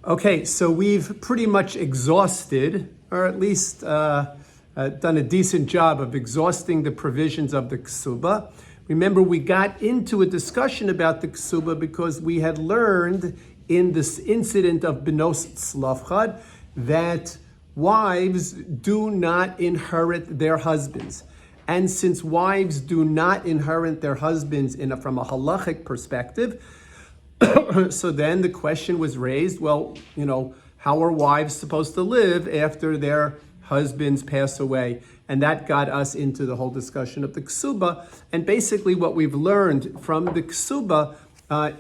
Okay, so we've pretty much exhausted, or at least done a decent job of exhausting the provisions of the ksuba. Remember, we got into a discussion about the ksuba because we had learned in this incident of Benos Tzlafchad that wives do not inherit their husbands. And since wives do not inherit their husbands from a halachic perspective, so then the question was raised, well, how are wives supposed to live after their husbands pass away? And that got us into the whole discussion of the ksuba. And basically what we've learned from the ksuba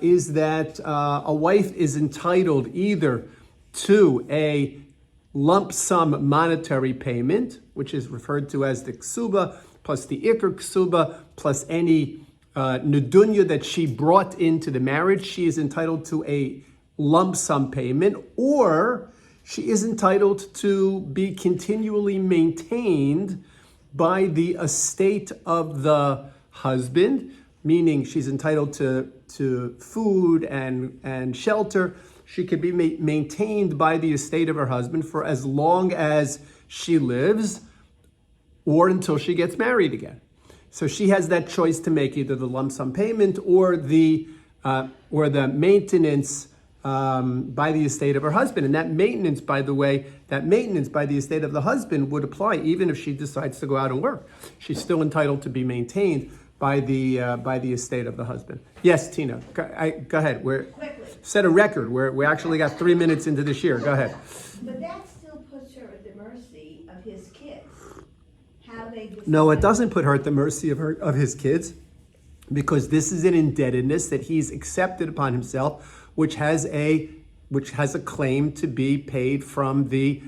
is that a wife is entitled either to a lump sum monetary payment, which is referred to as the ksuba, plus the ikr ksuba, plus any nedunya that she brought into the marriage. She is entitled to a lump sum payment, or she is entitled to be continually maintained by the estate of the husband, meaning she's entitled to food and shelter. She could be maintained by the estate of her husband for as long as she lives or until she gets married again. So she has that choice to make, either the lump sum payment or the maintenance by the estate of her husband. And that maintenance, by the way, by the estate of the husband would apply even if she decides to go out and work. She's still entitled to be maintained by the estate of the husband. Yes, Tina, go ahead. Set a record. We actually got 3 minutes into this year. Go ahead. But that still puts her at the mercy of his kids. How they decide. No, it doesn't put her at the mercy of his kids, because this is an indebtedness that he's accepted upon himself, which has a claim to be paid from the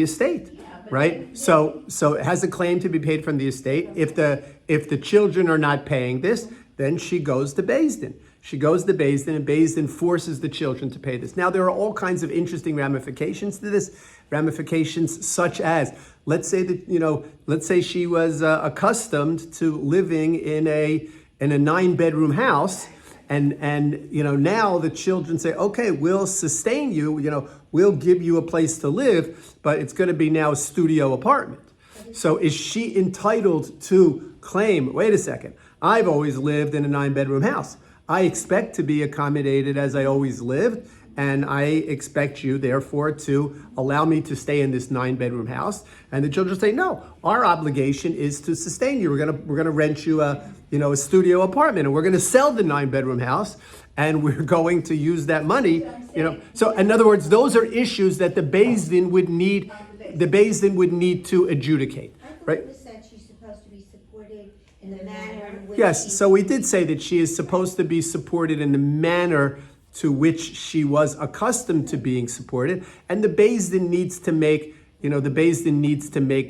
estate, right? So it has a claim to be paid from the estate. If the children are not paying this, then she goes to Beis Din. She goes to Beis Din, and Beis Din forces the children to pay this. Now, there are all kinds of interesting ramifications to this. Ramifications such as, let's say she was accustomed to living in a 9-bedroom house, and now the children say, okay, we'll sustain you, we'll give you a place to live, but it's going to be now a studio apartment. So is she entitled to claim, wait a second, I've always lived in a 9-bedroom house. I expect to be accommodated as I always lived, and I expect you, therefore, to allow me to stay in this 9-bedroom house. And the children say, no, our obligation is to sustain you. We're gonna rent you a studio apartment, and we're gonna sell the 9-bedroom house, and we're going to use that money. So in other words, those are issues that the Beis Din would need. The Beis Din would need to adjudicate, right? It was said she's supposed to be supported in the manner in which Yes, so we did say that she is supposed to be supported in the manner to which she was accustomed to being supported, and the Beis Din needs to make,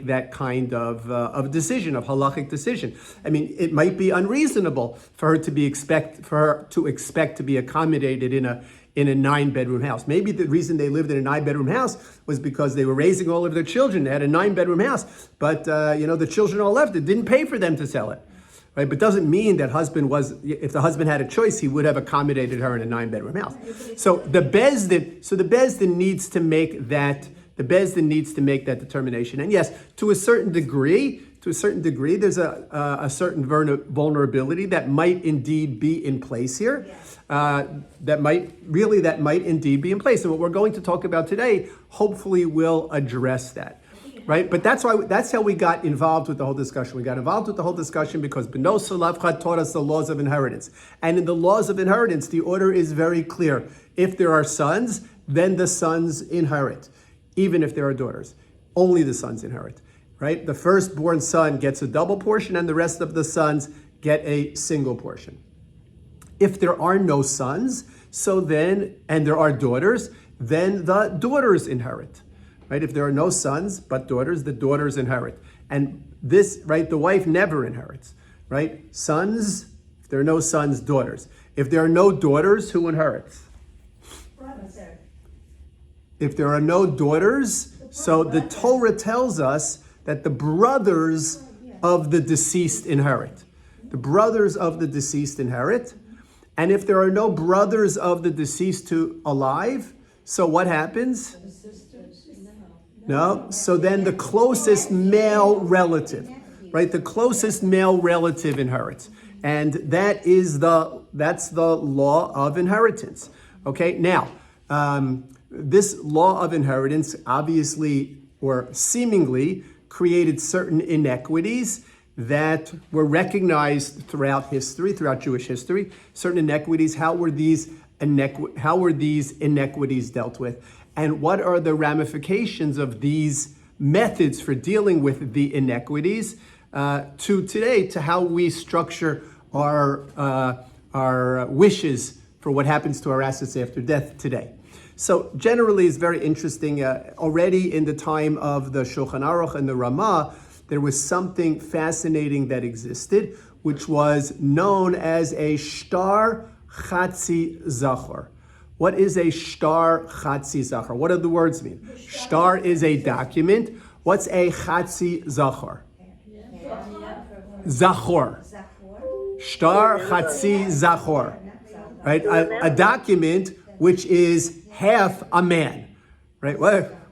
that kind of decision, of halachic decision. I mean, it might be unreasonable for her to expect to be accommodated in a 9-bedroom house. Maybe the reason they lived in a 9-bedroom house was because they were raising all of their children. They had a 9-bedroom house, but the children all left. It didn't pay for them to sell it. Right, but doesn't mean that if the husband had a choice, he would have accommodated her in a 9-bedroom house. So the Beis Din needs to make that. The Beis Din needs to make that determination. And yes, to a certain degree, there's a certain vulnerability that might indeed be in place here. That might indeed be in place. And what we're going to talk about today, hopefully, will address that. Right, but that's how we got involved with the whole discussion. We got involved with the whole discussion because Benos Tzlafchad taught us the laws of inheritance. And in the laws of inheritance, the order is very clear. If there are sons, then the sons inherit. Even if there are daughters, only the sons inherit. Right? The firstborn son gets a double portion, and the rest of the sons get a single portion. If there are no sons, and there are daughters, then the daughters inherit. Right? If there are no sons but daughters, the daughters inherit. And this, right, the wife never inherits. Right? Sons, if there are no sons, daughters. If there are no daughters, who inherits? brother. If there are no daughters, so the Torah tells us that the brothers of the deceased inherit. The brothers of the deceased inherit. And if there are no brothers of the deceased to alive, so what happens? No. So then the closest male relative, right? The closest male relative inherits. And that's the law of inheritance. Okay, now, this law of inheritance obviously or seemingly created certain inequities that were recognized throughout history, throughout Jewish history. Certain inequities. How were these inequities dealt with? And what are the ramifications of these methods for dealing with the inequities to today, to how we structure our wishes for what happens to our assets after death today? So generally, it's very interesting. Already in the time of the Shulchan Aruch and the Ramah, there was something fascinating that existed, which was known as a shtar chatzi zachor. What is a shtar chatzi zachor? What do the words mean? Shtar is a document. What's a chatzi zachor? Zachor. Shtar chatzi zachor. Right? A document which is half a man. Right?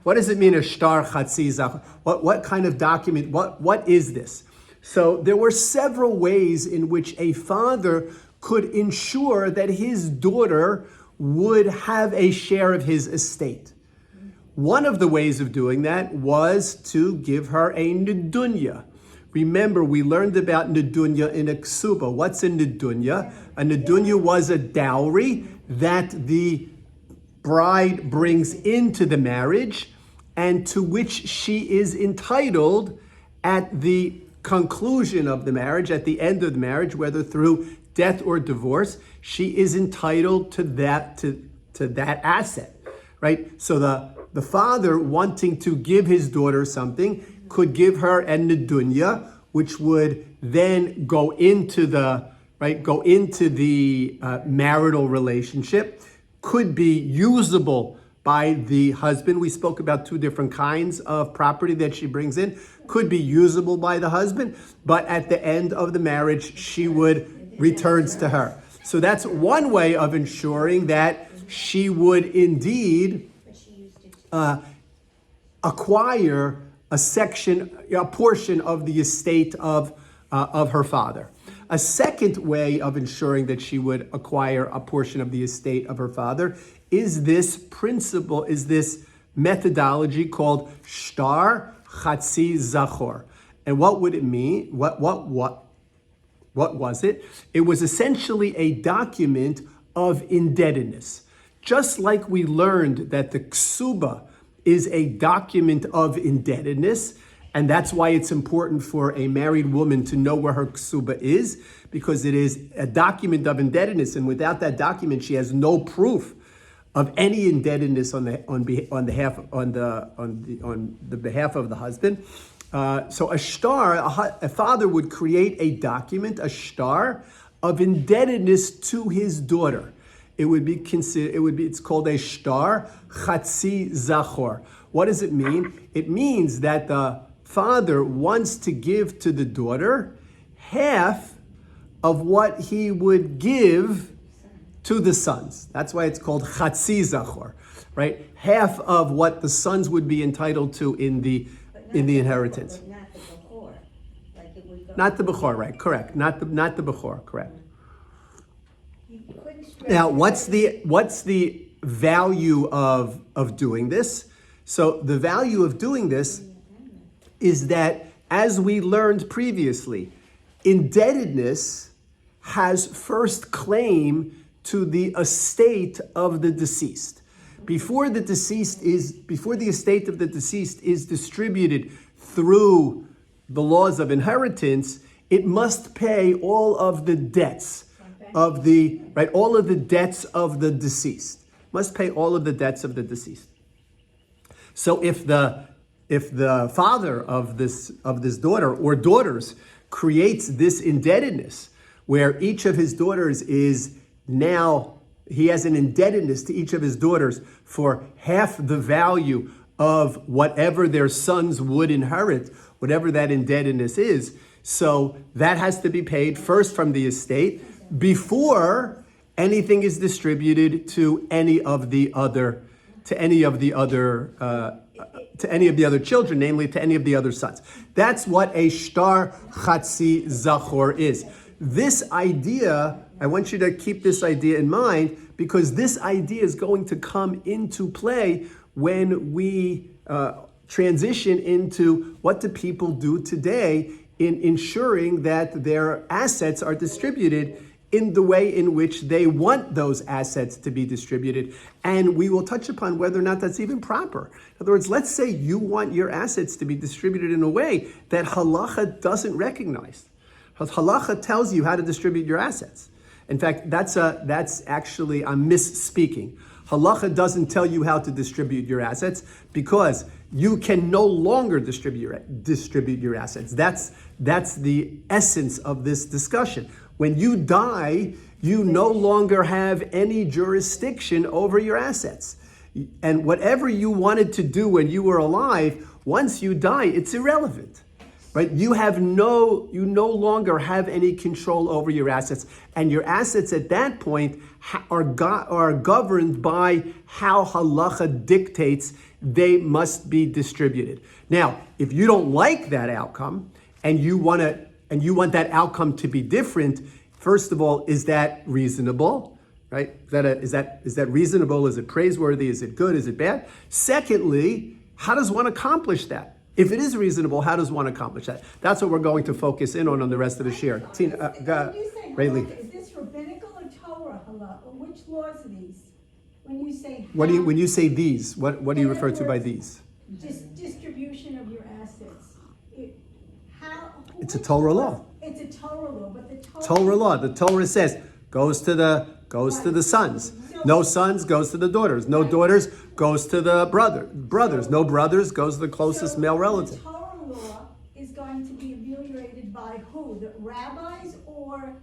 What does it mean, a shtar chatzi zachor? What kind of document? What is this? So there were several ways in which a father could ensure that his daughter would have a share of his estate. One of the ways of doing that was to give her a nedunya. Remember, we learned about nedunya in a ksuba. What's a nedunya? A nedunya was a dowry that the bride brings into the marriage and to which she is entitled at the conclusion of the marriage, at the end of the marriage, whether through death or divorce, she is entitled to that asset, right? So the father, wanting to give his daughter something, could give her a nedunya, which would then go into the marital relationship, could be usable by the husband. We spoke about two different kinds of property that she brings in. Could be usable by the husband, but at the end of the marriage, she would returns to her. So that's one way of ensuring that she would indeed acquire a portion of the estate of her father. A second way of ensuring that she would acquire a portion of the estate of her father is this principle, is this methodology called shtar chatzi zachor. And what would it mean? What was it? It was essentially a document of indebtedness. Just like we learned that the ksuba is a document of indebtedness, and that's why it's important for a married woman to know where her ksuba is, because it is a document of indebtedness, and without that document, she has no proof of any indebtedness on the behalf of the husband. So a shtar, a father would create a document, a shtar, of indebtedness to his daughter. It would be considered. It's called a shtar chatzi zachor. What does it mean? It means that the father wants to give to the daughter half of what he would give to the sons. That's why it's called chatzi zachor, right? Half of what the sons would be entitled to in the inheritance. Not the bechor, right? Correct. Not the bechor, correct. Now, what's the value of doing this? So the value of doing this is that, as we learned previously, indebtedness has first claim to the estate of the deceased. Before the estate of the deceased is distributed through the laws of inheritance, it must pay all of the debts of the debts of the deceased. Must pay all of the debts of the deceased. So if the father of this daughter or daughters creates this indebtedness, where each of his daughters is now, he has an indebtedness to each of his daughters for half the value of whatever their sons would inherit, whatever that indebtedness is. So that has to be paid first from the estate before anything is distributed to any of the other children, namely to any of the other sons. That's what a shtar chatzi zachor is. This idea, I want you to keep this idea in mind, because this idea is going to come into play when we transition into what do people do today in ensuring that their assets are distributed in the way in which they want those assets to be distributed. And we will touch upon whether or not that's even proper. In other words, let's say you want your assets to be distributed in a way that halacha doesn't recognize. Halacha tells you how to distribute your assets. In fact, that's actually, I'm misspeaking. Halacha doesn't tell you how to distribute your assets because you can no longer distribute your assets. That's the essence of this discussion. When you die, you no longer have any jurisdiction over your assets. And whatever you wanted to do when you were alive, once you die, it's irrelevant. Right? You no longer have any control over your assets, and your assets at that point are governed by how halacha dictates they must be distributed. Now, if you don't like that outcome, and you want that outcome to be different, first of all, is that reasonable? Right? Is that reasonable? Is it praiseworthy? Is it good? Is it bad? Secondly, how does one accomplish that? If it is reasonable, how does one accomplish that? That's what we're going to focus in on the rest of the shir. When you say halakha, is this rabbinical or Torah halakha? Which laws are these? When you say When you say these, what do you refer to by these? Distribution of your assets. It's a Torah law. It's a Torah law, but the Torah law. The Torah says goes to the sons. No sons goes to the daughters. No daughters goes to the brothers. No brothers goes to the closest male relative. The Torah law is going to be ameliorated by who? The rabbis, or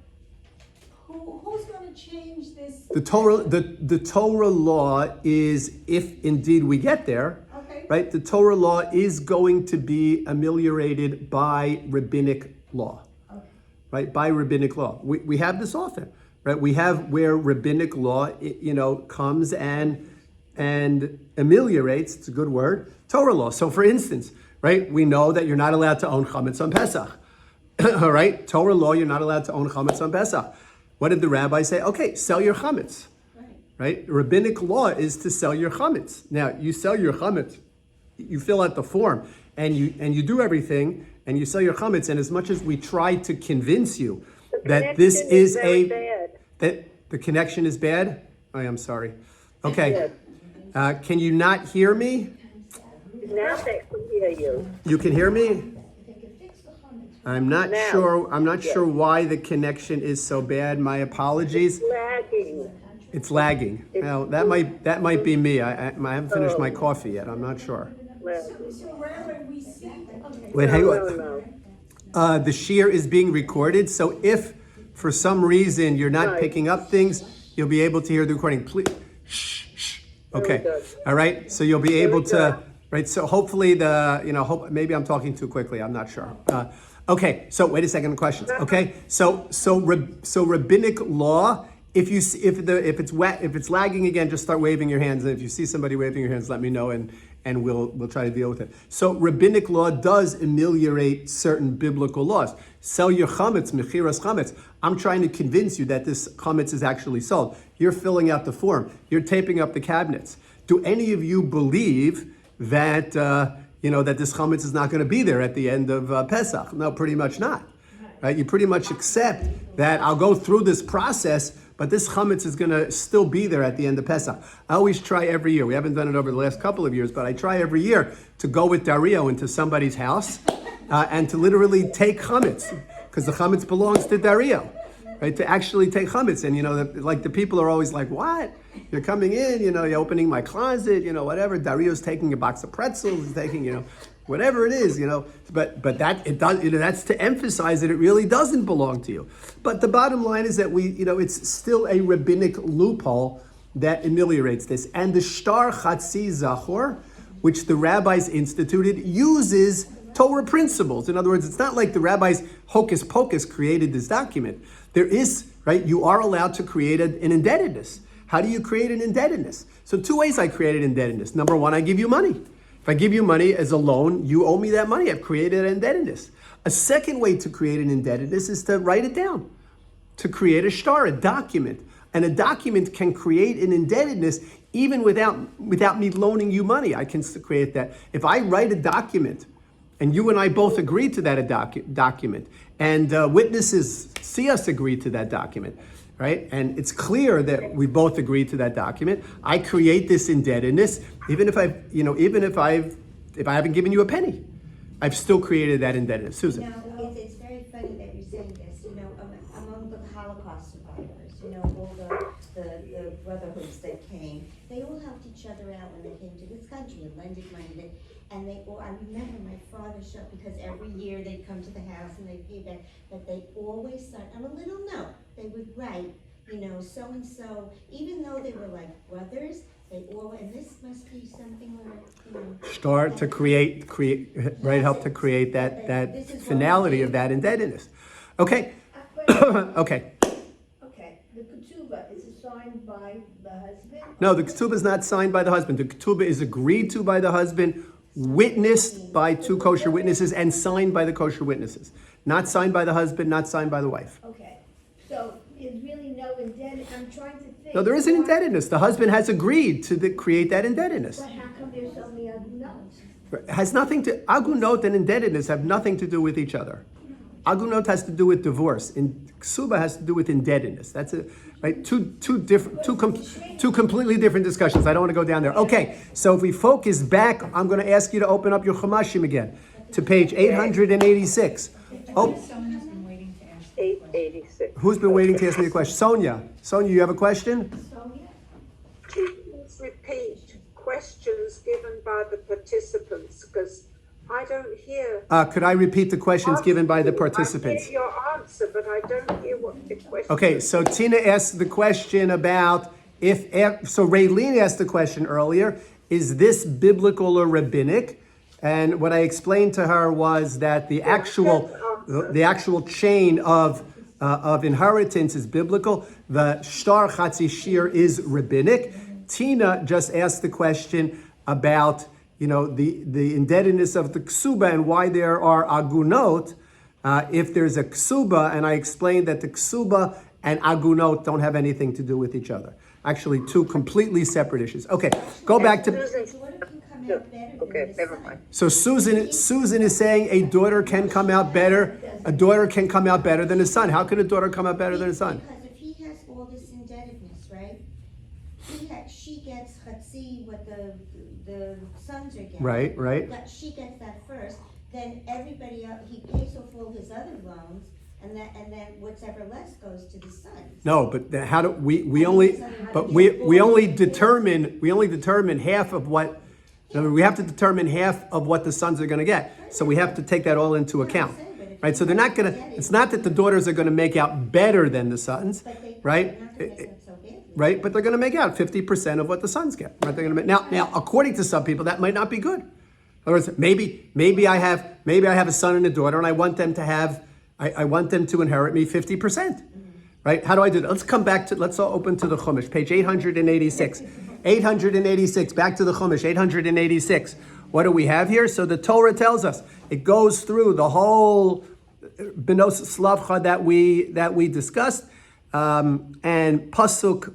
who's going to change this? The Torah law is, if indeed we get there, Okay. right? The Torah law is going to be ameliorated by rabbinic law. Right, by rabbinic law. We have this often, right? We have where rabbinic law, comes and ameliorates, it's a good word, Torah law. So for instance, right, we know that you're not allowed to own chametz on Pesach. All right, Torah law, you're not allowed to own chametz on Pesach. What did the rabbi say? Okay, sell your chametz. Right? Rabbinic law is to sell your chametz. Now, you sell your chametz, you fill out the form, and you do everything, and you sell your chametz, and as much as we try to convince you that this is that the connection is bad, I am sorry. Okay, can you not hear me? Now they can hear you. You can hear me? I'm not sure why the connection is so bad. My apologies. Lagging. It's lagging. Now that might be me. I haven't finished my coffee yet. I'm not sure. So Rabbi, we see. Okay. Wait, hang No. on. The shir is being recorded, so if for some reason you're not Right. picking up things, you'll be able to hear the recording. Please, shh. Okay, good. all right. So you'll be able to, good. right? So hopefully maybe I'm talking too quickly. I'm not sure. Okay, so wait a second. Questions. Okay, so rabbinic law. If it's lagging again, just start waving your hands. And if you see somebody waving your hands, let me know, and we'll try to deal with it. So rabbinic law does ameliorate certain biblical laws. Sell your chametz, mechiras chametz. I'm trying to convince you that this chametz is actually sold. You're filling out the form. You're taping up the cabinets. Do any of you believe that that this chametz is not going to be there at the end of Pesach? No, pretty much not. Right? You pretty much accept that I'll go through this process, but this chametz is going to still be there at the end of Pesach. I always try every year. We haven't done it over the last couple of years, but I try every year to go with Dario into somebody's house and to literally take chametz, because the chametz belongs to Dario, right? To actually take chametz. And, the people are always like, what? You're coming in, you're opening my closet, whatever. Dario's taking a box of pretzels, he's taking, whatever it is, but that it does, that's to emphasize that it really doesn't belong to you. But the bottom line is that it's still a rabbinic loophole that ameliorates this. And the shtar chatzi zachor, which the rabbis instituted, uses Torah principles. In other words, it's not like the rabbis hocus pocus created this document. There is, right, you are allowed to create an indebtedness. How do you create an indebtedness? So 2 ways I created indebtedness. Number one, I give you money. If I give you money as a loan, you owe me that money. I've created an indebtedness. A second way to create an indebtedness is to write it down, to create a shtar, a document. And a document can create an indebtedness even without me loaning you money. I can create that. If I write a document and you and I both agree to that document, and witnesses see us agree to that document, right? And it's clear that we both agree to that document. I create this indebtedness, even if I haven't given you a penny, I've still created that indebtedness. Susan. It's very funny that you're saying this, among the Holocaust survivors, all the brotherhoods that came, they all helped each other out when they came to this country and lended money. And I remember my father showed, because every year they'd come to the house and they'd pay back, but they always signed on a little note. They would write, so-and-so, even though they were like brothers, they all, and this must be something where, Start to create, right? Help to create that finality of that indebtedness. Okay. Okay. Okay, the ketubah, is it signed by the husband? No, the ketubah is not signed by the husband. The ketubah is agreed to by the husband, witnessed by 2 kosher witnesses, and signed by the kosher witnesses. Not signed by the husband, not signed by the wife. Okay, so there's really no indebtedness, I'm trying to think. No, there is an indebtedness. The husband has agreed to create that indebtedness. But how come there's so many other notes? Has nothing to, agunot and indebtedness have nothing to do with each other. Agunot has to do with divorce. Ksuba has to do with indebtedness. That's it, right? Two completely different discussions. I don't want to go down there. Okay, so if we focus back, I'm going to ask you to open up your Chumashim again to page 886. Oh, 886. who's been waiting to ask me a question? Sonia, you have a question? Sonia? Please repeat questions given by the participants, because I don't hear. Could I repeat the questions given by the participants? I hear your answer, but I don't hear what the question Okay, so Tina asked the question about so Raylene asked the question earlier, is this biblical or rabbinic? And what I explained to her was that the actual chain of inheritance is biblical. The shtar chatzi shir is rabbinic. Tina just asked the question about the indebtedness of the ksuba and why there are agunot if there's a ksuba, and I explained that the ksuba and agunot don't have anything to do with each other. Actually, 2 completely separate issues. Okay, go back to. Okay, never mind. So Susan is saying a daughter can come out better. A daughter can come out better than a son. How could a daughter come out better than a son? Because if he has all this indebtedness, right? She gets chatzi what the sons are getting. Right. But she gets that first. Then everybody else, he pays off all his other loans, and then whatever less goes to the sons. No, but how do we only determine half of what. We have to determine half of what the sons are going to get. So we have to take that all into account, right? So they're not going to. It's not that the daughters are going to make out better than the sons, right? Right, but they're going to make out 50% of what the sons get. Right? They're going to make now. According to some people, that might not be good. In other words, maybe I have a son and a daughter, and I want them to inherit me 50%. Right? How do I do that? Let's all open to the Chumash, page 886. 886, back to the Chumash, 886. What do we have here? So the Torah tells us, it goes through the whole Benos Slavcha that we discussed, and Pasuk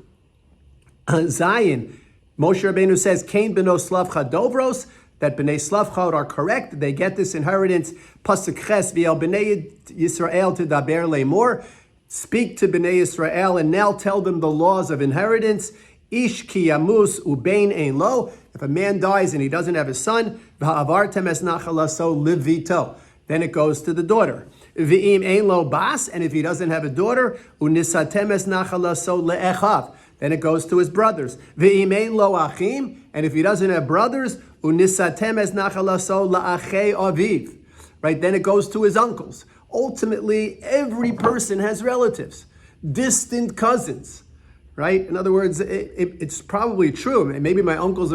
Zayin, Moshe Rabbeinu says, Kain Benos Slavcha Dovros, that Bnei Slavcha are correct, they get this inheritance. Pasuk Ches, V'el Bnei Yisrael to Daber Lemor, speak to Bnei Yisrael and now tell them the laws of inheritance. Ish ki yamus ubein ein lo. If a man dies and he doesn't have a son, v'ha'avartem es nachalaso livito. Then it goes to the daughter. V'im ein lo bas, and if he doesn't have a daughter, unisatem es nachalaso le'echav. Then it goes to his brothers. V'im ein lo achim, and if he doesn't have brothers, unisatem es nachalaso la'achei aviv. Right? Then it goes to his uncles. Ultimately, every person has relatives, distant cousins. right? In other words, it's probably true. Maybe the uncles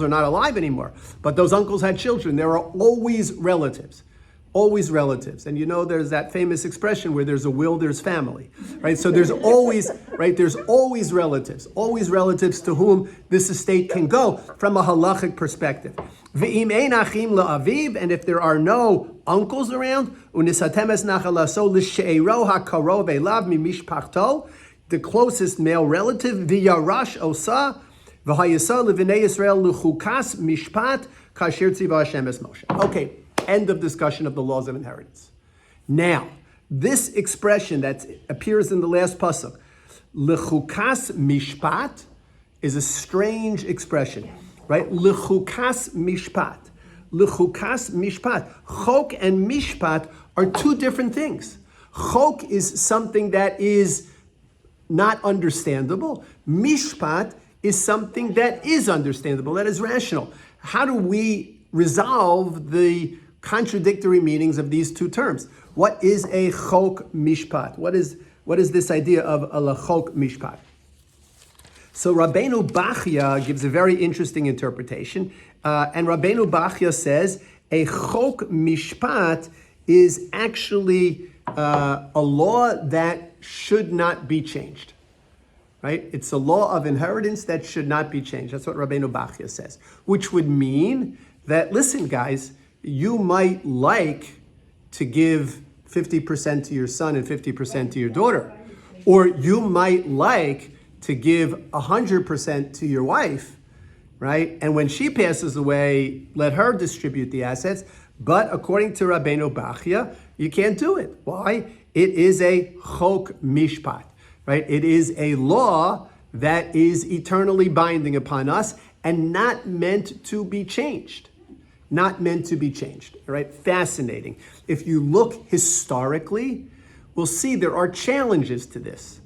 are not alive anymore, but those uncles had children. There are always relatives. Always relatives. And you know, there's that famous expression where there's a will, there's family, right? So there's always relatives to whom this estate can go from a halachic perspective. Ve'im ein achim la'aviv, and if there are no uncles around, unisatemes nachalaso l'she'ero ha'karov elav mimishpachto, the closest male relative, v'yarash osa, v'hayasa l'vnei Yisrael l'chukas mishpat, kasher tziva Hashem es Moshe. Okay. End of discussion of the laws of inheritance. Now, this expression that appears in the last pasuk, lechukas mishpat, is a strange expression, right? Lechukas mishpat. Lechukas mishpat. Chok and mishpat are two different things. Chok is something that is not understandable. Mishpat is something that is understandable, that is rational. How do we resolve the contradictory meanings of these two terms? What is a chok mishpat? What is this idea of a lachok mishpat? So Rabbeinu Bachya gives a very interesting interpretation, and Rabbeinu Bachya says a chok mishpat is actually a law that should not be changed. Right? It's a law of inheritance that should not be changed. That's what Rabbeinu Bachya says, which would mean that, listen, guys, you might like to give 50% to your son and 50% to your daughter, or you might like to give 100% to your wife, right? And when she passes away, let her distribute the assets. But according to Rabbeinu Bachya, you can't do it. Why? It is a chok mishpat, right? It is a law that is eternally binding upon us and not meant to be changed. Not meant to be changed, right? Fascinating. If you look historically, we'll see there are challenges to this.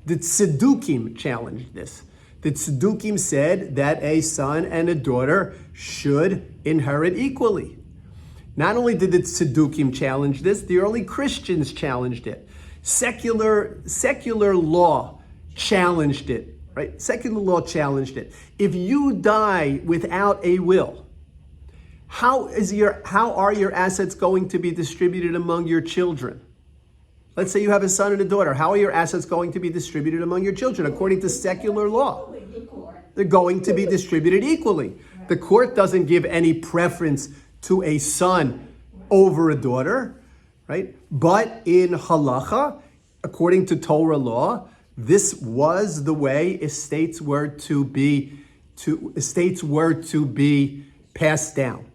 The Tzedukim challenged this. The Tzedukim said that a son and a daughter should inherit equally. Not only did the Tzedukim challenge this, the early Christians challenged it. Secular law challenged it, right? Secular law challenged it. If you die without a will, how are your assets going to be distributed among your children? Let's say you have a son and a daughter. How are your assets going to be distributed among your children? According to secular law, they're going to be distributed equally. The court doesn't give any preference to a son over a daughter, right? But in halacha, according to Torah law, this was the way estates were to be passed down.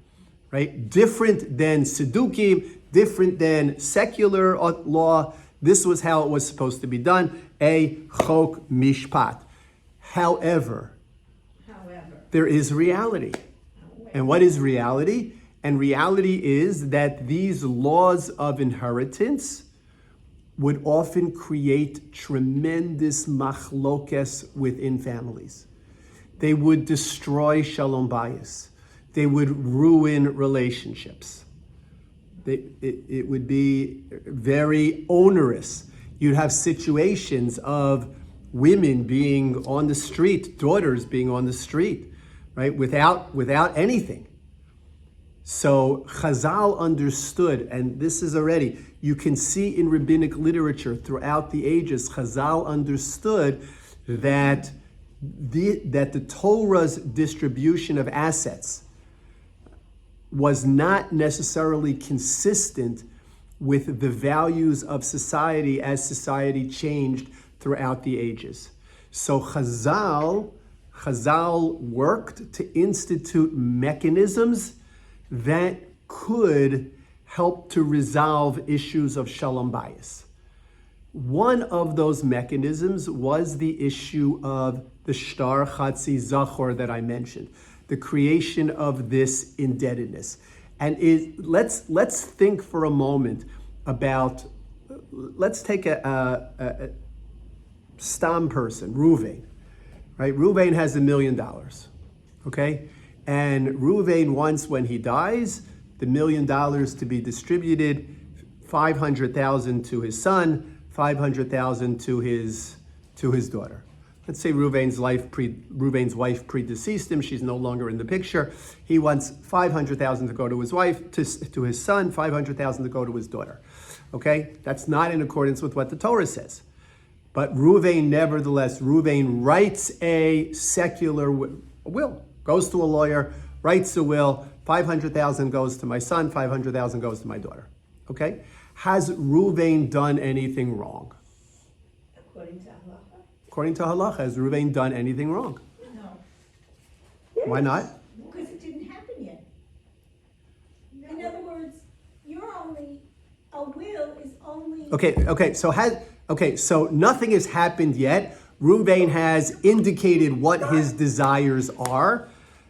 Right? Different than Tzedukim, different than secular law. This was how it was supposed to be done, a chok mishpat. However, there is reality. And what is reality? And reality is that these laws of inheritance would often create tremendous machlokes within families. They would destroy shalom bayis. They would ruin relationships. It would be very onerous. You'd have situations of women being on the street, daughters being on the street, right, without anything. So Chazal understood, and this is already, you can see in rabbinic literature throughout the ages, Chazal understood that the Torah's distribution of assets was not necessarily consistent with the values of society as society changed throughout the ages. So Chazal worked to institute mechanisms that could help to resolve issues of shalom bayis. One of those mechanisms was the issue of the shtar chatzi zachor that I mentioned, the creation of this indebtedness. And let's think for a moment about, let's take a stam person, Ruvain, right? Ruvain has $1 million, okay? And Ruvain wants, when he dies, the $1 million to be distributed, 500,000 to his son, 500,000 to his daughter. Let's say Reuven's wife predeceased him. She's no longer in the picture. He wants $500,000 to go to his wife, to his son, $500,000 to go to his daughter. Okay? That's not in accordance with what the Torah says. But Reuven writes a secular will, goes to a lawyer, writes a will, $500,000 goes to my son, $500,000 goes to my daughter. Okay? Has Reuven done anything wrong? According to halacha. According to halacha, has Reuven done anything wrong? No, Why not? because it didn't happen yet. In other words, a will is only. So nothing has happened yet. Reuven has indicated what his desires are,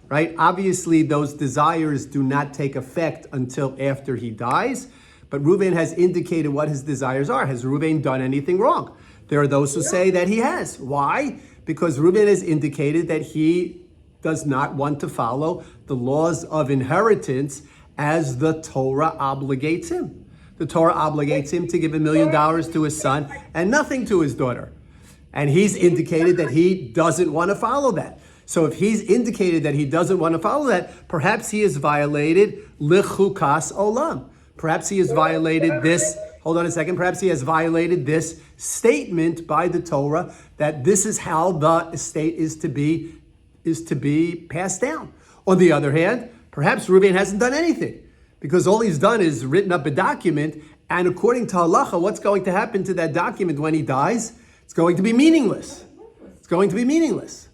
right? Obviously, those desires do not take effect until after he dies, but Reuven has indicated what his desires are. Has Reuven done anything wrong? There are those who say that he has. Why? Because Reuven has indicated that he does not want to follow the laws of inheritance as the Torah obligates him. The Torah obligates him to give $1 million to his son and nothing to his daughter. And he's indicated that he doesn't want to follow that. So if he's indicated that he doesn't want to follow that, perhaps he has violated lichukas olam. Perhaps he has violated this, hold on a second, perhaps he has violated this statement by the Torah that this is how the estate is to be passed down. On the other hand, perhaps Reuven hasn't done anything because all he's done is written up a document, and according to halacha, what's going to happen to that document when he dies? It's going to be meaningless. It's going to be meaningless.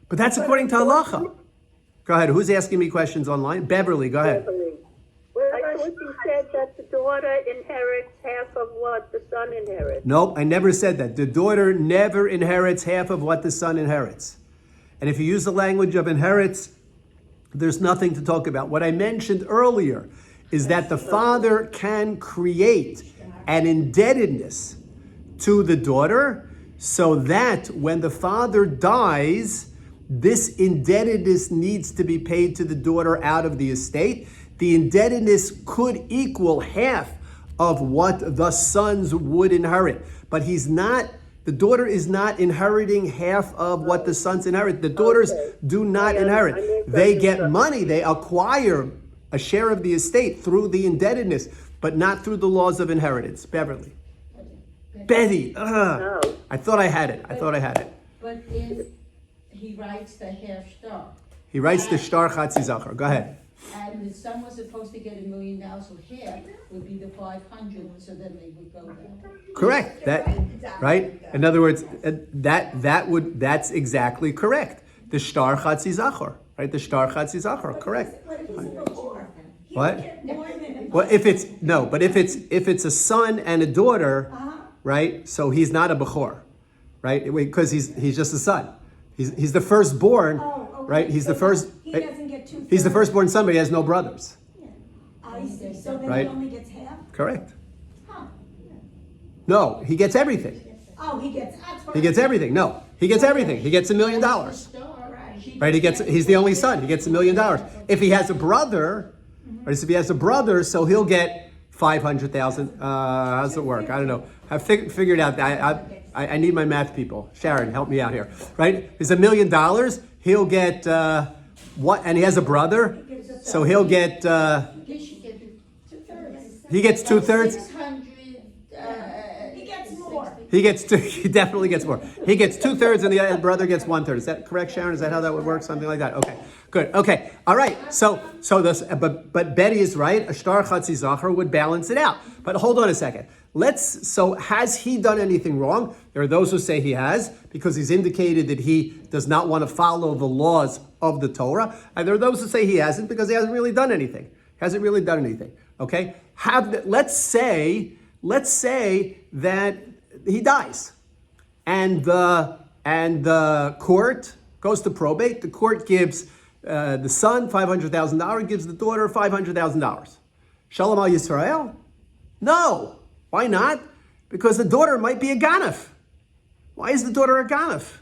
But that's according to halacha. Go ahead. Who's asking me questions online? Beverly, go ahead. I thought you said that the daughter inherits half of what the son inherits. Nope, I never said that. The daughter never inherits half of what the son inherits. And if you use the language of inherits, there's nothing to talk about. What I mentioned earlier is that the father can create an indebtedness to the daughter so that when the father dies, this indebtedness needs to be paid to the daughter out of the estate. The indebtedness could equal half of what the sons would inherit. But the daughter is not inheriting half of what the sons inherit. The daughters do not inherit. They get money, they acquire a share of the estate through the indebtedness, but not through the laws of inheritance. Beverly. Betty. No. I thought I had it. But if he writes the half star, He writes the shtar chatzi zachar. Go ahead. and the son was supposed to get $1 million, so half would be the 500, so then they would go down. Correct. Right? In other words, that's exactly correct. The shtar chatzi zachar. Right? The shtar chatzi zachar. Correct. What if he's a bechor? He What? would get more than a- Well, if it's a son and a daughter, right? So he's not a bechor, right? Because he's just a son. He's the firstborn, Oh, okay. right? He's So the first. He doesn't get two. He's the firstborn son, but he has no brothers. I see, so then Right. he only gets half? Correct. Huh. No, he gets everything. Oh, he gets, that's what. He gets everything. No, he gets everything. He gets $1 million. Right? He's the only son. He gets $1 million. If he has a brother, or if he has a brother, so he'll get 500,000. How does it work? I don't know. I've figured out that I need my math people. Sharon, help me out here. Right? It's $1 million. He'll get what? And he has a brother, so he'll get. He gets 2/3. 600, He gets more. He definitely gets more. He gets 2/3 and the brother gets 1/3. Is that correct, Sharon? Is that how that would work? Something like that. Okay, good. Okay, all right. So this, but Betty is right. A shtar chatzi zachar would balance it out. But hold on a second. So has he done anything wrong? There are those who say he has because he's indicated that he does not want to follow the laws of the Torah. And there are those who say he hasn't because he hasn't really done anything. Okay? Let's say that he dies, and the court goes to probate. The court gives the son $500,000, gives the daughter $500,000. Shalom al Yisrael? No. Why not? Because the daughter might be a ganef. Why is the daughter a ganef?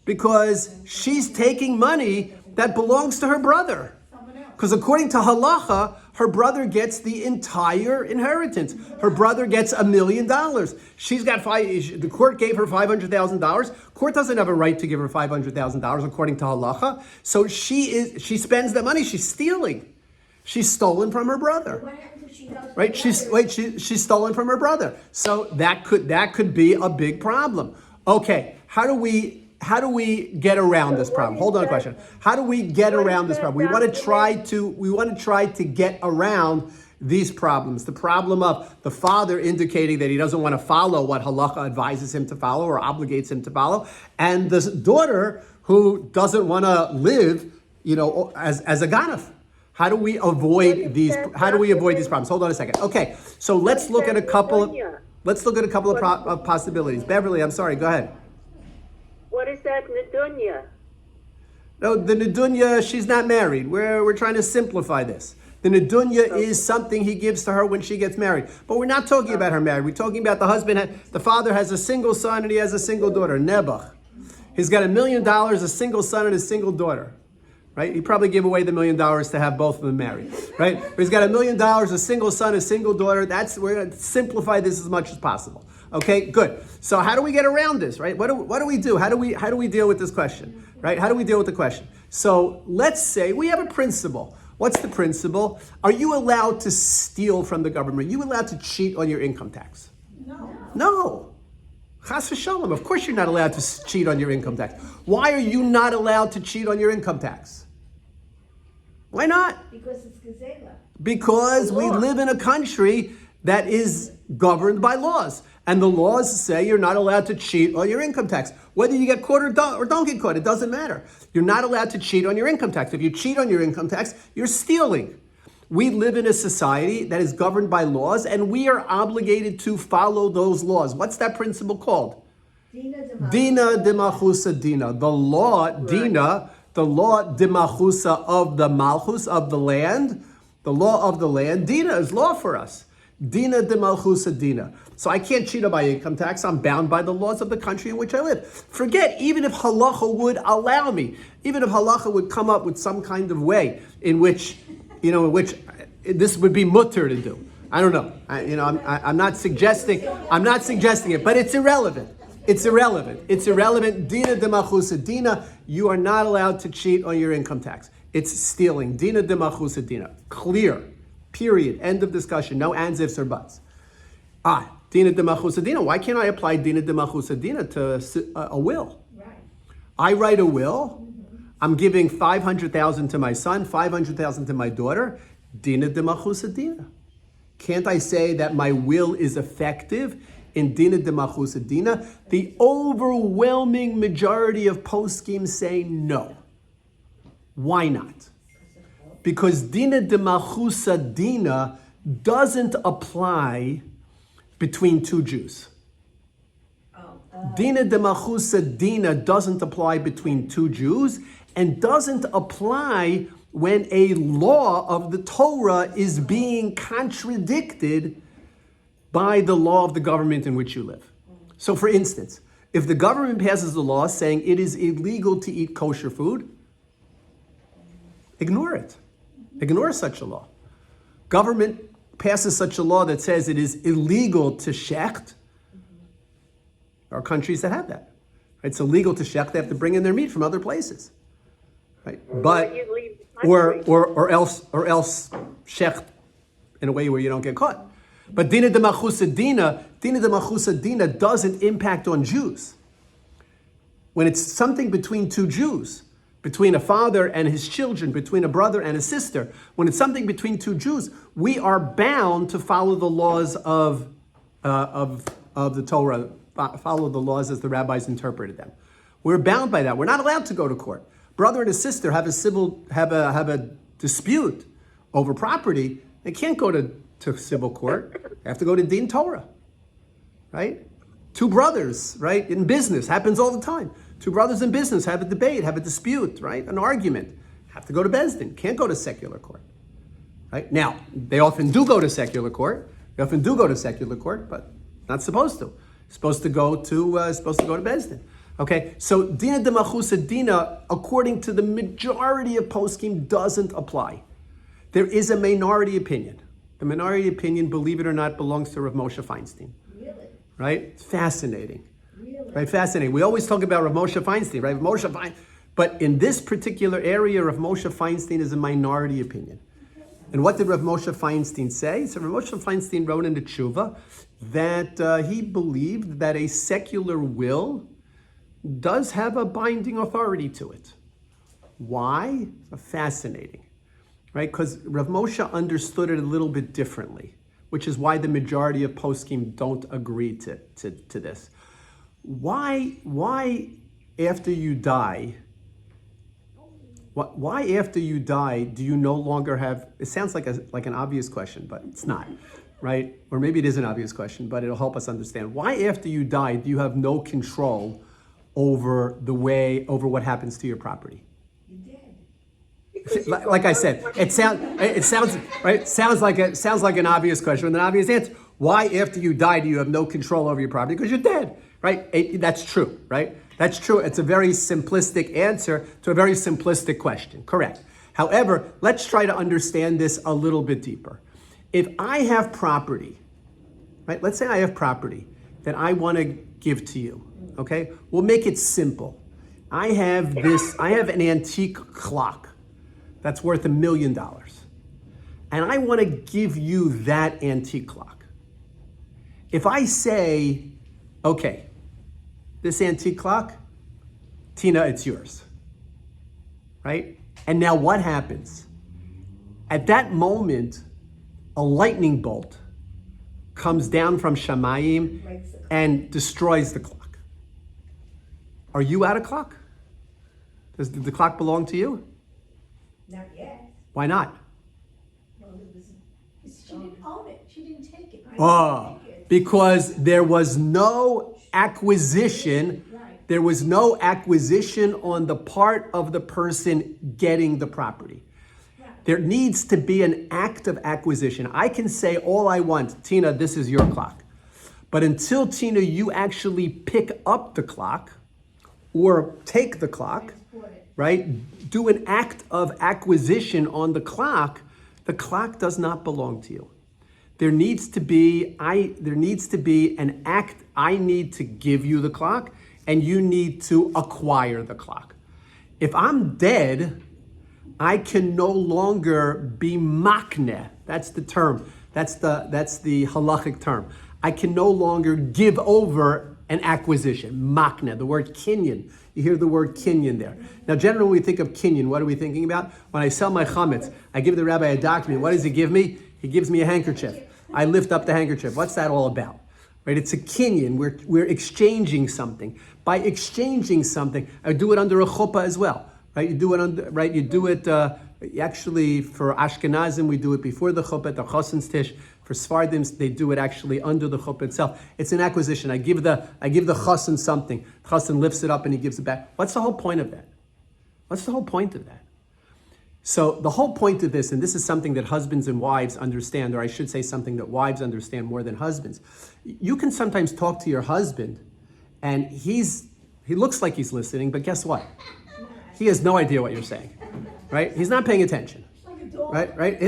Because she's taking money that belongs to her brother. Because according to halacha, Her brother gets the entire inheritance. Her brother gets $1 million. She's got the court gave her $500,000. Court doesn't have a right to give her $500,000 according to halacha. So she spends that money. She's stealing. She's stolen from her brother. What happens if she goes? to Right? the She's stolen from her brother. So that could be a big problem. Okay, how do we get around this problem? Hold on a question. How do we get around this problem? We want to try to get around these problems. The problem of the father indicating that he doesn't want to follow what halacha advises him to follow or obligates him to follow, and the daughter who doesn't want to live, as a ganef. How do we avoid these? How do we avoid these problems? Hold on a second. Okay, so let's look at a couple of possibilities. Beverly, I'm sorry. Go ahead. What is that nedunya? No, the nedunya, she's not married. We're trying to simplify this. The nedunya is something he gives to her when she gets married. But we're not talking about her married. We're talking about the father has a single son and he has a single daughter, Nebuch. He's got $1 million, a single son and a single daughter. Right? He probably gave away the $1 million to have both of them married. Right? But he's got $1 million, a single son, a single daughter. We're going to simplify this as much as possible. Okay, good. So how do we get around this, right? What do we do? How do we deal with this question, right? How do we deal with the question? So let's say we have a principle. What's the principle? Are you allowed to steal from the government? Are you allowed to cheat on your income tax? No. Chas v'shalom. Of course you're not allowed to cheat on your income tax. Why are you not allowed to cheat on your income tax? Why not? Because it's gezela. Because we live in a country that is governed by laws. And the laws say you're not allowed to cheat on your income tax. Whether you get caught or don't get caught, it doesn't matter. You're not allowed to cheat on your income tax. If you cheat on your income tax, you're stealing. We live in a society that is governed by laws, and we are obligated to follow those laws. What's that principle called? Dina de machusa dina. The law, dina, the law de machusa of the malchus, of the land. The law of the land. Dina is law for us. Dina de malchusa dina. So I can't cheat on my income tax. I'm bound by the laws of the country in which I live. Forget, even if halacha would allow me, even if halacha would come up with some kind of way in which this would be mutter to do. I don't know. I'm not suggesting it, but it's irrelevant. It's irrelevant. Dina de machusa dina. You are not allowed to cheat on your income tax. It's stealing. Dina de machusa dina. Clear. Period. End of discussion. No ands, ifs, or buts. Dina de machusa dina. Why can't I apply dina de machusa dina to a will? Right. I write a will. I'm giving $500,000 to my son, $500,000 to my daughter. Dina de machusa dina. Can't I say that my will is effective in dina de machusa dina? The overwhelming majority of poskim say no. Why not? Because dina de machusa dina doesn't apply between two Jews. Dina de machusa dina doesn't apply between two Jews and doesn't apply when a law of the Torah is being contradicted by the law of the government in which you live. So for instance, if the government passes a law saying it is illegal to eat kosher food, ignore it. Ignore such a law. Government passes such a law that says it is illegal to shecht. There are countries that have that. Right? It's illegal to shecht. They have to bring in their meat from other places. Right? But or else shecht in a way where you don't get caught. But dina de machusa dina doesn't impact on Jews. When it's something between two Jews, between a father and his children, between a brother and a sister, when it's something between two Jews, we are bound to follow the laws of the Torah, follow the laws as the rabbis interpreted them. We're bound by that. We're not allowed to go to court. Brother and a sister have a dispute over property. They can't go to civil court. They have to go to Din Torah, right? Two brothers, right, in business, happens all the time. Two brothers in business have a debate, have a dispute, right, an argument. Have to go to Beis Din, can't go to secular court, right? Now, they often do go to secular court. But not supposed to. Supposed to go to Beis Din. Okay, so Dina de machusa dina, according to the majority of poskim, doesn't apply. There is a minority opinion. The minority opinion, believe it or not, belongs to Rav Moshe Feinstein. Really? Right? It's fascinating. Really? Right? Fascinating. We always talk about Rav Moshe Feinstein, right? But in this particular area, Rav Moshe Feinstein is a minority opinion. And what did Rav Moshe Feinstein say? So Rav Moshe Feinstein wrote in the Tshuva that he believed that a secular will does have a binding authority to it. Why? Fascinating, right? Because Rav Moshe understood it a little bit differently, which is why the majority of poskim don't agree to this. Why after you die, why after you die do you no longer have, it sounds like an obvious question, but it's not, right? Or maybe it is an obvious question, but it'll help us understand. Why after you die do you have no control over what happens to your property? Like I said, it sounds right. Sounds like an obvious question with an obvious answer. Why, after you die, do you have no control over your property? Because you're dead, right? That's true, right? That's true. It's a very simplistic answer to a very simplistic question. Correct. However, let's try to understand this a little bit deeper. If I have property, right? Let's say I have property that I want to give to you. Okay, we'll make it simple. I have an antique clock that's worth $1 million. And I want to give you that antique clock. If I say, okay, this antique clock, Tina, it's yours, right? And now what happens? At that moment, a lightning bolt comes down from Shamayim and destroys the clock. Are you out of clock? Does the clock belong to you? Not yet. Why not? Well, it was. She didn't own it, she didn't take it. Oh, because there was no acquisition. Right. There was no acquisition on the part of the person getting the property. Right. There needs to be an act of acquisition. I can say all I want, Tina, this is your clock. But until, Tina, you actually pick up the clock or take the clock, right? Do an act of acquisition on the clock does not belong to you. There needs to be an act. I need to give you the clock and you need to acquire the clock. If I'm dead, I can no longer be makneh. That's the term. That's the halachic term. I can no longer give over an acquisition, makneh, the word kinyan. You hear the word kinyan there. Now, generally, when we think of kinyan, what are we thinking about? When I sell my chametz, I give the rabbi a document. What does he give me? He gives me a handkerchief. I lift up the handkerchief. What's that all about? Right? It's a kinyan. We're exchanging something. By exchanging something, I do it under a chuppah as well. Right? You do it under. Right? You do it. Actually, for Ashkenazim, we do it before the chuppah, the chosin's tish. For Sfardim, they do it actually under the chuppah itself. It's an acquisition. I give the chosin something. Chosin lifts it up and he gives it back. What's the whole point of that? What's the whole point of that? So the whole point of this, and this is something that husbands and wives understand, or I should say something that wives understand more than husbands. You can sometimes talk to your husband, and he looks like he's listening, but guess what? He has no idea what you're saying, right? He's not paying attention, right? Right?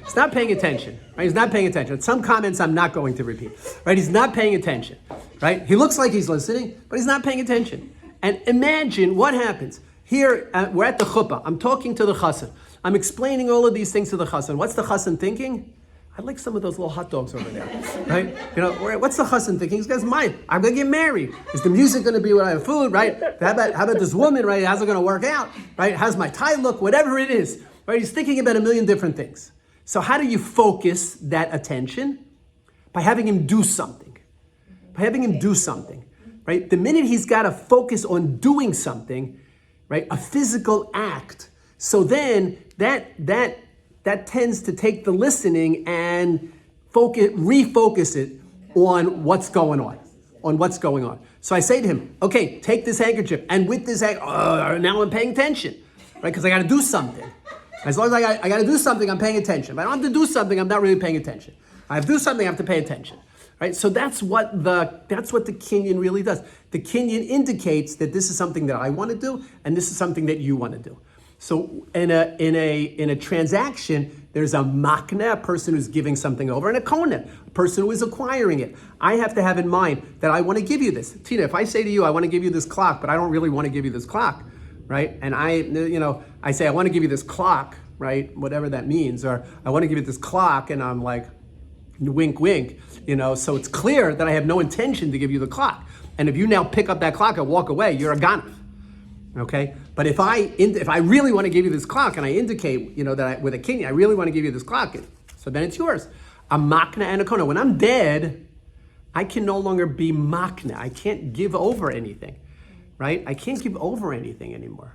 He's not paying attention, right? He's not paying attention. Some comments I'm not going to repeat, right? He's not paying attention, right? He looks like he's listening, but he's not paying attention. And imagine what happens. Here, we're at the chuppah. I'm talking to the chassan. I'm explaining all of these things to the chassan. What's the chassan thinking? I'd like some of those little hot dogs over there, right? You know, what's the chassan thinking? He goes, mine. I'm going to get married. Is the music going to be when I have food, right? How about this woman, right? How's it going to work out, right? How's my tie look? Whatever it is, right? He's thinking about a million different things. So how do you focus that attention? By having him do something. By having him do something, right? The minute he's got to focus on doing something, right? A physical act. So then that tends to take the listening and refocus it on what's going on. So I say to him, okay, take this handkerchief, and with this now I'm paying attention, right? Because I got to do something. As long as I got to do something, I'm paying attention. If I don't have to do something, I'm not really paying attention. I have to do something, I have to pay attention, right? So that's what the kinyan really does. The kinyan indicates that this is something that I want to do, and this is something that you want to do. So in a transaction, there's a makna, a person who's giving something over, and a kona, a person who is acquiring it. I have to have in mind that I want to give you this. Tina, if I say to you, I want to give you this clock, but I don't really want to give you this clock, right? And I say, I want to give you this clock, right? Whatever that means, or I want to give you this clock, and I'm like, wink, wink, so it's clear that I have no intention to give you the clock. And if you now pick up that clock and walk away, you're a ganav. Okay, but if I really want to give you this clock and I indicate, that with a kinyan, I really want to give you this clock, so then it's yours. A makna and a kona. When I'm dead, I can no longer be makna. I can't give over anything, right? I can't give over anything anymore.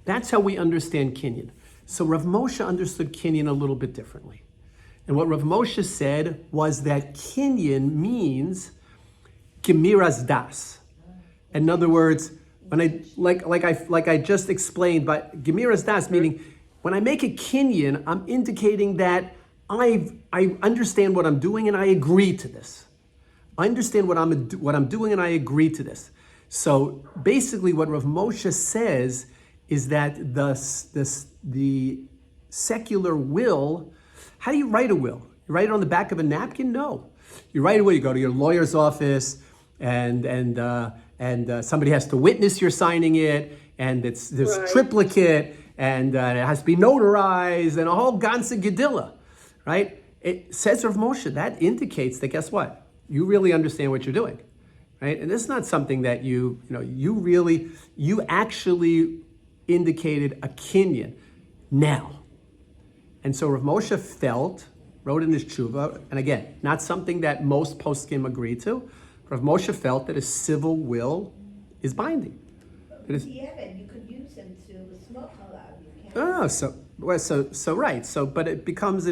That's how we understand kinyan. So Rav Moshe understood kinyan a little bit differently. And what Rav Moshe said was that kinyan means gemiras das. In other words, when I just explained, but gemiras das meaning when I make a kinyan, I'm indicating that I understand what I'm doing and I agree to this. I understand what I'm doing and I agree to this. So basically, what Rav Moshe says is that the secular will. How do you write a will? You write it on the back of a napkin? No. You write a will. You go to your lawyer's office, and somebody has to witness you're signing it, and there's Right. triplicate, and it has to be notarized, and a whole ganze gedilla, right? It says Rav Moshe, that indicates that, guess what? You really understand what you're doing, right? And this is not something that you actually indicated a kinyan now. And so Rav Moshe wrote in his tshuva, and again, not something that most poskim agree to. Rav Moshe felt that a civil will is binding. It is, Yeah, but you could use them to smoke halal. You can't. right. So, but it becomes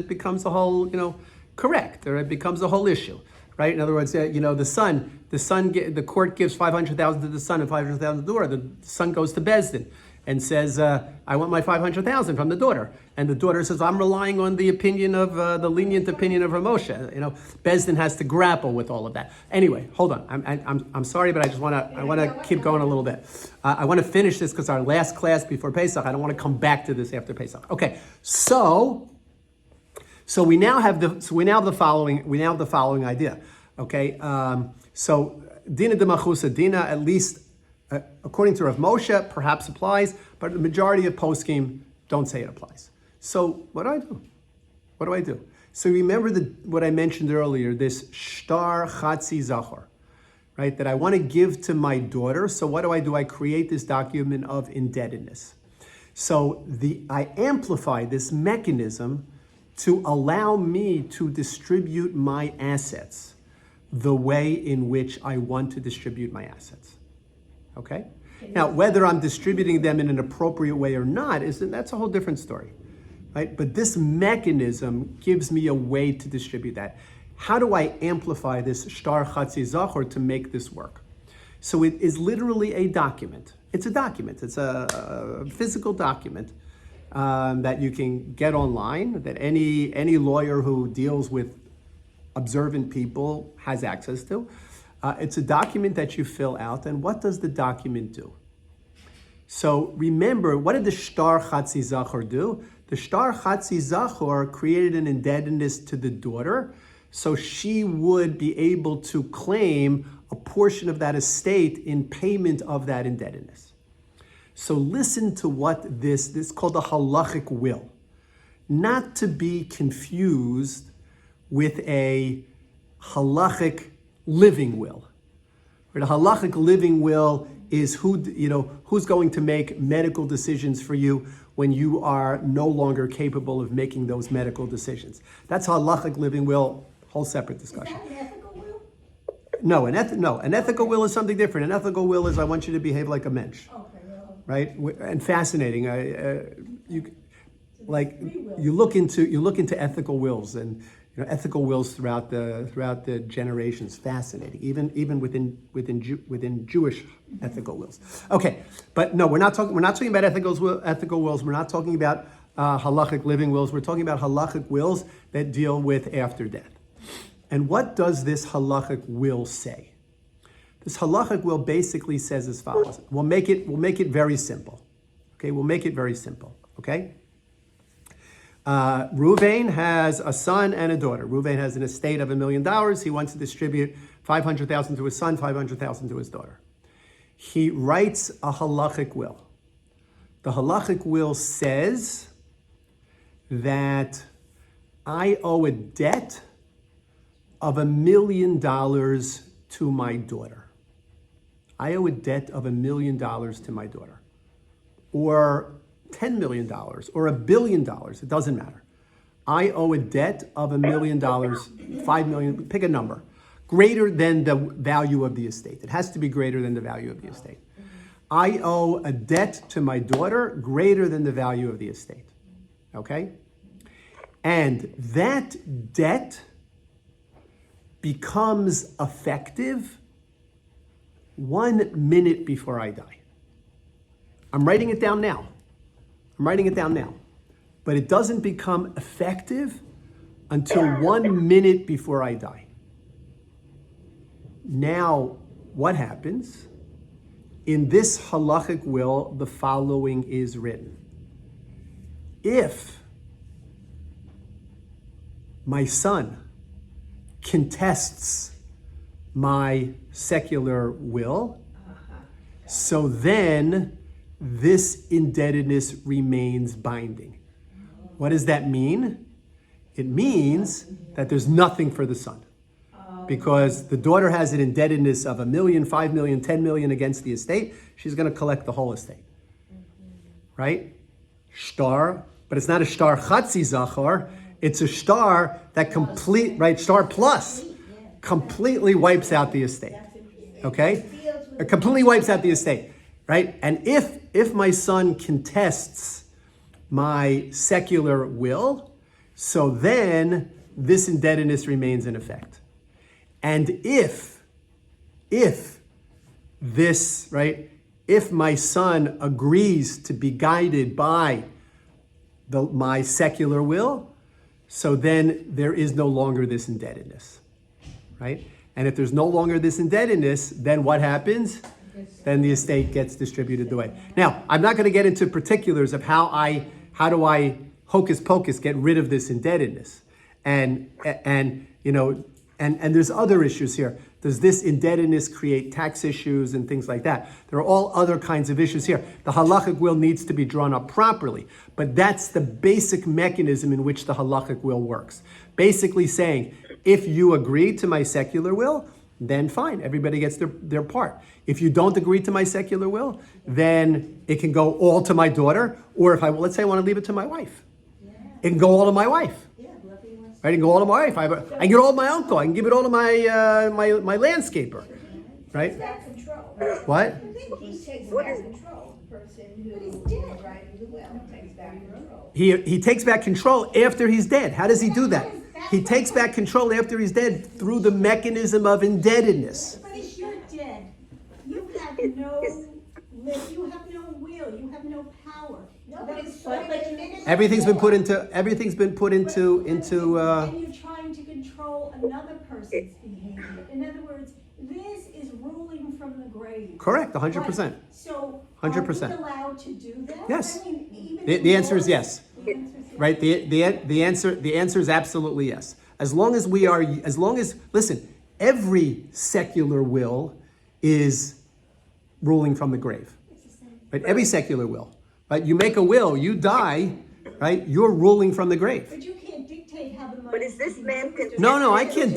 a whole, correct, or it becomes a whole issue, right? In other words, the court gives $500,000 to the son and $500,000 to the daughter. The son goes to Beis Din and says, I want my $500,000 from the daughter. And the daughter says, I'm relying on the opinion of, the lenient opinion of Rav Moshe. Beis Din has to grapple with all of that. Anyway, hold on. I'm sorry, but I want to keep going a little bit. I want to finish this because our last class before Pesach, I don't want to come back to this after Pesach. Okay, so we now have the following idea. Okay, so Dina de Machusa, Dina, at least according to Rav Moshe, perhaps applies, but the majority of poskim don't say it applies. So what do? What do I do? So remember what I mentioned earlier, this shtar chatzi zachor, right? That I want to give to my daughter. So what do? I create this document of indebtedness. So I amplify this mechanism to allow me to distribute my assets the way in which I want to distribute my assets. Okay? Now, whether I'm distributing them in an appropriate way or not, that's a whole different story, right? But this mechanism gives me a way to distribute that. How do I amplify this shtar chatzi zachor to make this work? So it is literally a document. It's a document. It's a physical document that you can get online, that any lawyer who deals with observant people has access to. It's a document that you fill out, and what does the document do? So remember, what did the shtar chatzi zachor do? The shtar chatzi zachor created an indebtedness to the daughter, so she would be able to claim a portion of that estate in payment of that indebtedness. So listen to what this is called a halachic will, not to be confused with a halachic living will. The halachic living will is who's going to make medical decisions for you when you are no longer capable of making those medical decisions. That's halachic living will, whole separate discussion. Is that an ethical will? No, an ethical will is something different. An ethical will is I want you to behave like a mensch, Okay, well, right? And fascinating. You look into ethical wills and ethical wills throughout the generations. Fascinating, even within Jewish ethical wills. Okay, but no, we're not talking about ethical wills. We're not talking about halachic living wills. We're talking about halachic wills that deal with after death. And what does this halachic will say? This halachic will basically says as follows. We'll make it very simple. Okay, we'll make it very simple. Okay? Ruvain has a son and a daughter. Ruvain has an estate of $1 million. He wants to distribute $500,000 to his son, $500,000 to his daughter. He writes a halachic will. The halachic will says that I owe a debt of $1 million to my daughter. I owe a debt of $1 million to my daughter. Or $10 million or $1 billion, it doesn't matter. I owe a debt of $1 million, 5 million, pick a number, greater than the value of the estate. It has to be greater than the value of the estate. I owe a debt to my daughter greater than the value of the estate. Okay? And that debt becomes effective 1 minute before I die. I'm writing it down now. But it doesn't become effective until 1 minute before I die. Now, what happens? In this halachic will, the following is written. If my son contests my secular will, so then this indebtedness remains binding. What does that mean? It means that there's nothing for the son. Because the daughter has an indebtedness of $1 million, $5 million, $10 million against the estate, she's going to collect the whole estate. Right? Shtar, but it's not a shtar chatzi zachar, it's a shtar that shtar plus, completely wipes out the estate. Okay? It completely wipes out the estate. Right? And if my son contests my secular will, so then this indebtedness remains in effect. And if this, right, if my son agrees to be guided by my secular will, so then there is no longer this indebtedness, right? And if there's no longer this indebtedness, then what happens? Then the estate gets distributed the way. Now, I'm not going to get into particulars of how do I hocus pocus get rid of this indebtedness, and there's other issues here. Does this indebtedness create tax issues and things like that? There are all other kinds of issues here. The halachic will needs to be drawn up properly, but that's the basic mechanism in which the halachic will works. Basically saying, if you agree to my secular will, then fine, everybody gets their part. If you don't agree to my secular will, then it can go all to my daughter, or let's say I want to leave it to my wife. It can go all to my wife. I can go all to my wife. I can get all to my uncle. I can give it all to my landscaper, right? Takes back control. What? He takes back control. The person who writing the will takes back control. He takes back control after he's dead. How does he do that? He takes back control after he's dead through the mechanism of indebtedness. But if you're dead, you have no live, you have no will, you have no power. No, but it's Everything's been put into And you're trying to control another person's behavior. In other words, this is ruling from the grave. correct, 100%. Right. So, 100%. are we allowed to do that? Yes. I mean, even The answer is laws- yes. The answer is yes. Right? The answer is absolutely yes. As long as listen, every secular will is ruling from the grave. Right? Every secular will. Right? You make a will, you die, right? You're ruling from the grave. But you can't dictate how the money. But is this man No, I can't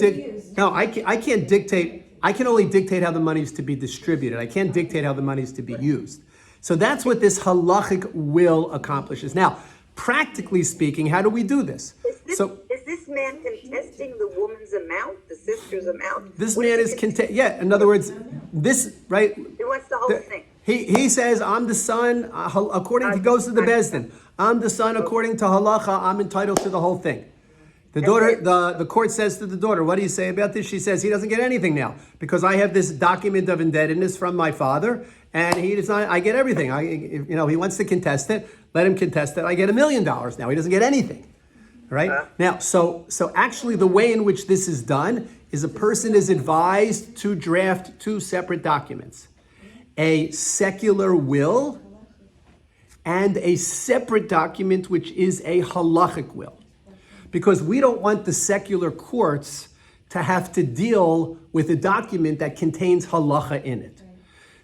I can't dictate. I can only dictate how the money is to be distributed. I can't dictate how the money is to be used. So that's what this halachic will accomplishes. Now, practically speaking, how do we do this? Is this man contesting the woman's amount, the sister's amount? This What man is is he in other words, this, right? He wants the whole thing. He says, I'm the son, he goes to the Bezdin. I'm the son, according to halacha, I'm entitled to the whole thing. The daughter, the court says to the daughter, what do you say about this? She says, he doesn't get anything now because I have this document of indebtedness from my father and I get everything. He wants to contest it, let him contest it. I get $1 million now. He doesn't get anything. Right? Now, so actually the way in which this is done is a person is advised to draft two separate documents. A secular will and a separate document, which is a halachic will. Because we don't want the secular courts to have to deal with a document that contains halacha in it.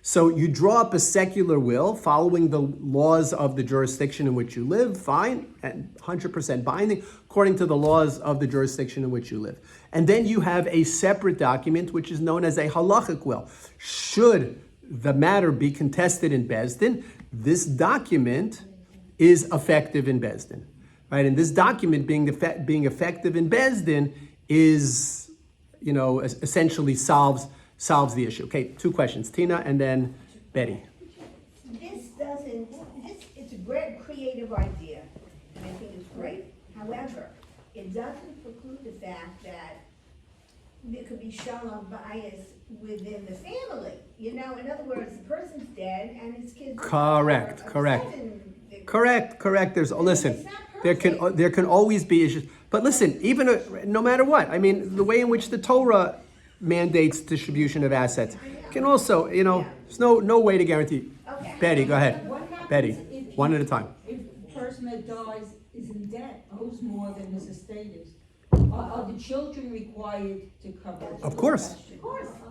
So you draw up a secular will following the laws of the jurisdiction in which you live, fine, and 100% binding, according to the laws of the jurisdiction in which you live. And then you have a separate document, which is known as a halachic will. Should the matter be contested in Bezdin, this document is effective in Bezdin. Right? And this document being effective in Bezdin is, essentially solves the issue. Okay, 2 questions. Tina and then Betty. It's a great creative idea, and I think it's great. However, it doesn't preclude the fact that there could be shalom bias within the family. In other words, the person's dead and his kids. Correct. Listen, It's not there can always be issues. But listen, even no matter what, I mean, the way in which the Torah mandates distribution of assets can also, there's no way to guarantee. Okay. Betty, go ahead. What happens Betty, if- one at a time. If the person that dies is in debt, owes more than his estate is, are the children required to cover it? Of course.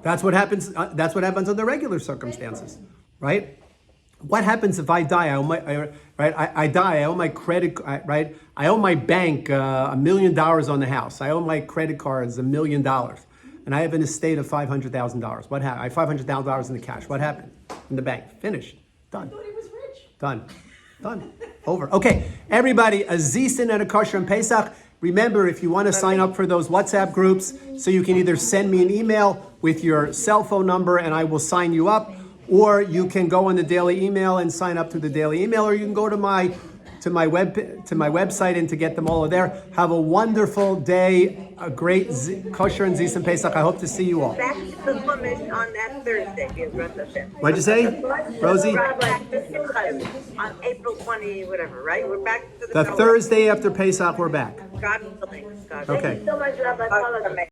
That's what happens. That's what happens under regular circumstances, right? What happens if I die? I owe I owe my credit, right? I owe my bank $1 million on the house. I owe my credit cards $1 million, and I have an estate of $500,000. What happened? I have $500,000 in the cash. What happened? In the bank. Finished. Done. I thought he was rich. Done. Over. Okay, everybody, a Zisin and a Kosher and Pesach. Remember, if you want to sign up for those WhatsApp groups, so you can either send me an email with your cell phone number and I will sign you up, or you can go on the daily email and sign up to the daily email, or you can go to my website and to get them all there. Have a wonderful day, a great Kosher and Zisin Pesach. I hope to see you all. Back to the Chumash on that Thursday, Bezrat Hashem. What'd you say, Rosie? Back to Simchas on April 20, whatever, right? We're back to The Torah. Thursday after Pesach, we're back. God willing. God Okay. willing. So much, Rabbi. Apologize.